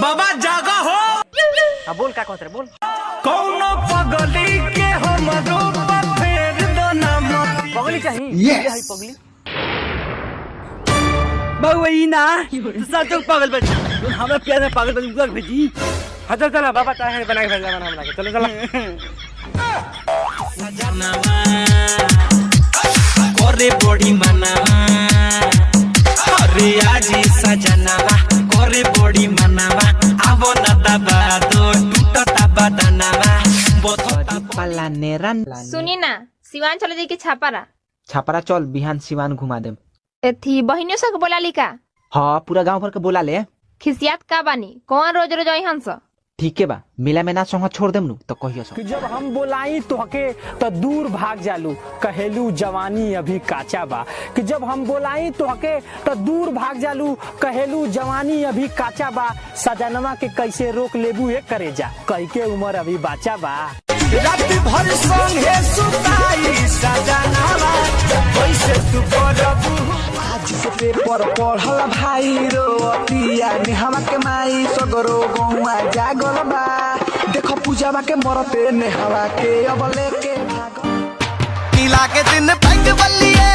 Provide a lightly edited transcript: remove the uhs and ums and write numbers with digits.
बाबा जागा हो। हाँ बोल का कहत रे बोल। कौनो पगली के हमरो फेर दो ना मत। पगली चाहिए ये है पगली वही ना सचो पागल बन हमरा प्यार में पागल बन उधर भेजी। हजर चला बाबा ताहे बना के भेजा हमरा के चलो चलो। सजनावा करे बड़ी मनावा अरे आजी सजनावा करे बड़ी मनावा आवो न दबा दो टूटता बदनावा पल्ला नेरन। सुनी ना सिवान चले जाई के छापारा। छापरा चल बिहान सिवान घुमा देम। एथी बहिनियों से बोला लिका। हाँ पूरा गांव भर के बोला ले। खिसियात का बानी कौन रोज रोज आई हंस। ठीक है बा मिला में ना संग छोड़ देम नु तो कहियो सो कि जब हम बोलाई तो हके तो दूर भाग जालू कहेलू जवानी अभी काचा बा। कि जब हम बोलाई तो हके तो दूर भाग जालू कहेलू जवानी अभी काचा बा। सजनवा के कैसे रोक लेबू ये करे जा कह के उम्र अभी बाचा बा। रात भर संगे सुताई सजनावा कैसे तू करबू। आज से पेपर पढ़ल भाई रोतिया नेहवा के माई सगरो गौवा जागल बा। देखो पूजावा के मरते नेहवा के अब लेके भागल। नीला के दिन पैक बल्लिए